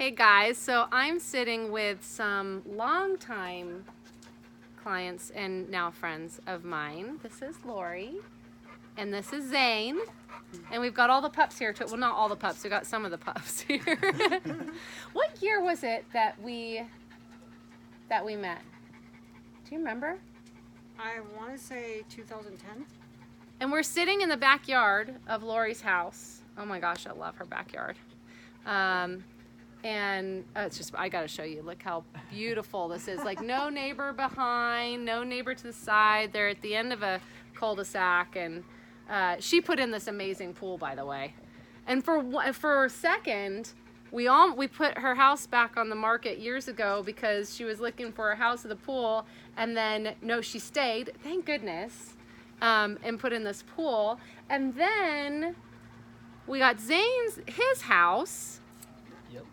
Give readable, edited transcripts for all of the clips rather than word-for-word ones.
Hey guys, so I'm sitting with some longtime clients and now friends of mine. This is Laurie, and this is Zane, and we've got all the pups here too. Well, not all the pups. We got some of the pups here. What year was it that we met? Do you remember? I want to say 2010. And we're sitting in the backyard of Laurie's house. Oh my gosh, I love her backyard. And it's just, I gotta show you, look how beautiful this is. Like no neighbor behind, no neighbor to the side. They're at the end of a cul-de-sac, and she put in this amazing pool, by the way. And for a second, we put her house back on the market years ago because she was looking for a house with a pool, and then no, she stayed, thank goodness, and put in this pool. And then we got his house. Yep.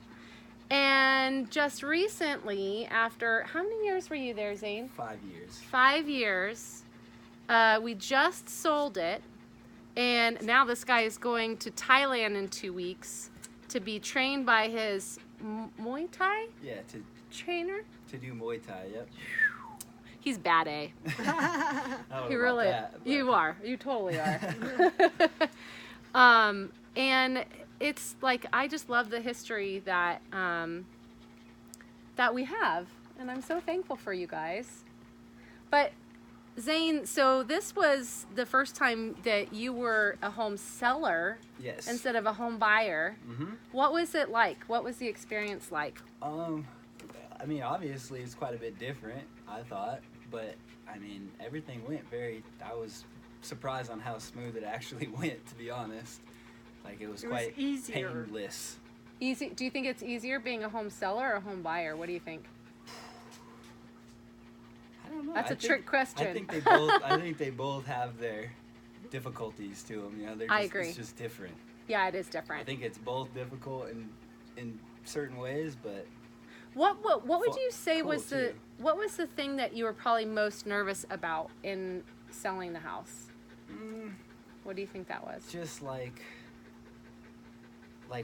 And just recently, after, how many years were you there, Zane? 5 years. 5 years. We just sold it, and now this guy is going to Thailand in 2 weeks to be trained by his Muay Thai Yeah, trainer. to do Muay Thai, yep. He's bad, eh? He really, you are. You totally are. And it's like, I just love the history that that we have, and I'm so thankful for you guys. But Zane, so this was the first time that you were a home seller, Yes. instead of a home buyer. Mm-hmm. What was it like? What was the experience like? I mean, obviously it's quite a bit different, I thought, but I mean, everything went I was surprised on how smooth it actually went, to be honest. Like, it was quite easier. painless. Easy? Do you think it's easier being a home seller or a home buyer? What do you think? I don't know. That's a trick question. I think they both have their difficulties to them. You know, I agree. It's just different. Yeah, it is different. I think it's both difficult in certain ways, but What would you say cool was too. what was the thing that you were probably most nervous about in selling the house? What do you think that was? just like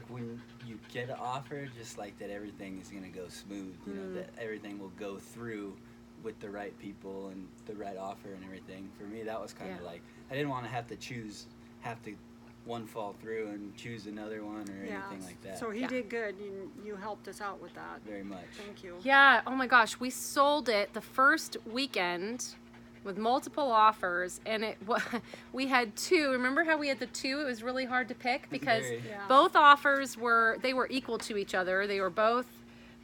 when you get an offer, just like that everything is gonna go smooth. You know, that everything will go through with the right people and the right offer and everything. For me, that was kind of like, I didn't want to have to one fall through and choose another one or anything like that. So he did good. You helped us out with that. Very much. Thank you. Yeah, oh my gosh, we sold it the first weekend with multiple offers, and we had two. Remember how we had the two? It was really hard to pick because both offers were equal to each other. They were both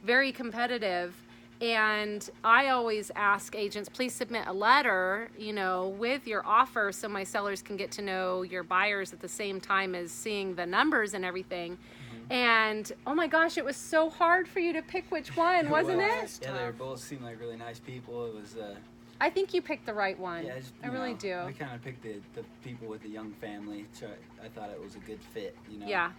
very competitive. And I always ask agents, please submit a letter, you know, with your offer so my sellers can get to know your buyers at the same time as seeing the numbers and everything. And oh my gosh, it was so hard for you to pick which one, wasn't it? Yeah, they both seemed like really nice people. It was I think you picked the right one. yeah, I really do. I kind of picked the people with the young family. So I thought it was a good fit, you know. Yeah.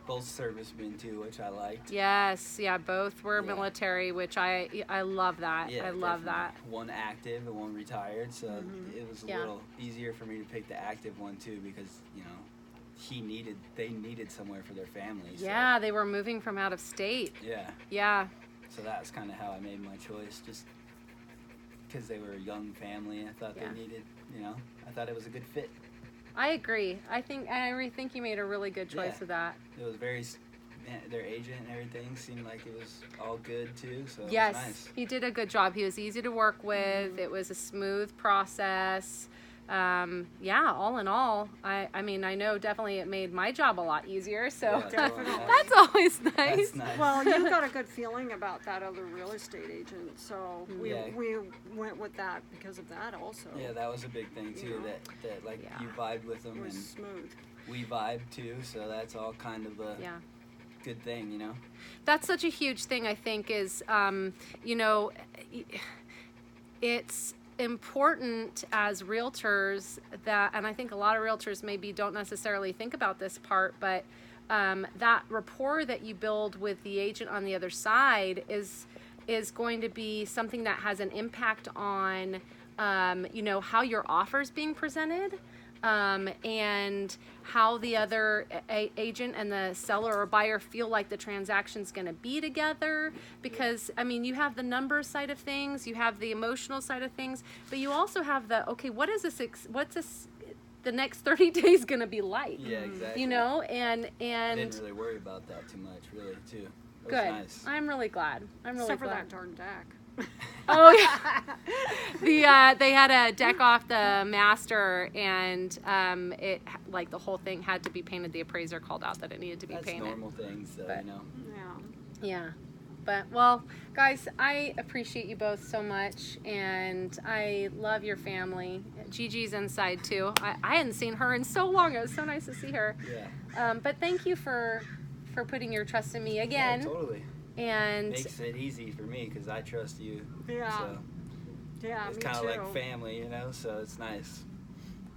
Both servicemen too, which I liked. Yes, yeah, both were military, which I love that. Yeah, I love that. One active and one retired, so it was a little easier for me to pick the active one too, because you know they needed somewhere for their families. Yeah, they were moving from out of state. Yeah. Yeah. So that's kind of how I made my choice, just because they were a young family. I thought they needed, you know, I thought it was a good fit. I agree. I think you made a really good choice with that. It was their agent and everything seemed like it was all good too, so it Yes, was nice. he did a good job. He was easy to work with. It was a smooth process. Yeah, all in all, I mean, I know definitely it made my job a lot easier, so Definitely. that's always nice. That's nice. Well, you got a good feeling about that other real estate agent, so we went with that because of that also. Yeah, that was a big thing too, that like you vibed with them It was and smooth. we vibed too, so that's all kind of a good thing, you know. That's such a huge thing, I think, is, you know, it's important as realtors and I think a lot of realtors maybe don't necessarily think about this part, but that rapport that you build with the agent on the other side is going to be something that has an impact on, you know, how your offer is being presented. and how the other agent and the seller or buyer feel like the transaction's going to be together. Because I mean, you have the numbers side of things, you have the emotional side of things, but you also have the, okay, what's this the next 30 days going to be like? Yeah, exactly. You know, and I didn't really worry about that too much, really, too. It was good. Nice. I'm really glad. I'm really Except glad. for that darn deck. Oh yeah, they had a deck off the master, and it like the whole thing had to be painted. The appraiser called out that it needed to be painted. That's normal things, though, you know. Yeah. But well, guys, I appreciate you both so much, and I love your family. Gigi's inside too. I hadn't seen her in so long. It was so nice to see her. Yeah. But thank you for putting your trust in me again. Yeah, totally. And makes it easy for me because I trust you. Yeah. So Yeah, it's me kind of too. like family, you know. So it's nice.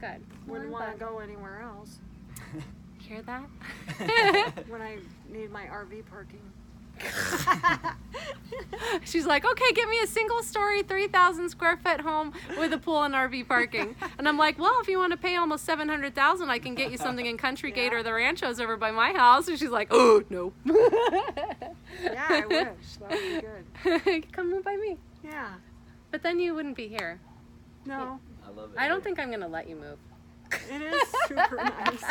good. Wouldn't want to go anywhere else. Hear that? When I need my RV parking. She's like, okay, get me a single-story, 3,000 square foot home with a pool and RV parking. And I'm like, well, if you want to pay almost $700,000, I can get you something in Country Gate or the Ranchos over by my house. And she's like, oh no. Yeah, I wish. That would be good. Come move by me. Yeah. But then you wouldn't be here. No. I love it. I don't think I'm gonna let you move. It is super nice.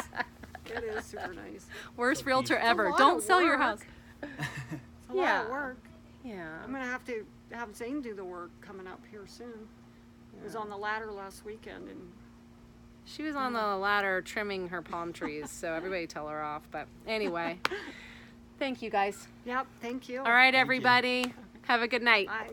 It is super nice. Worst So realtor peaceful. ever. It's a lot Don't of sell your work. house. It's a lot of work. Yeah. I'm going to have Zane do the work coming up here soon. It was on the ladder last weekend, and She was on the ladder trimming her palm trees, so everybody tell her off. But anyway, thank you guys. yep, thank you. All right, you. everybody. Have a good night. Bye.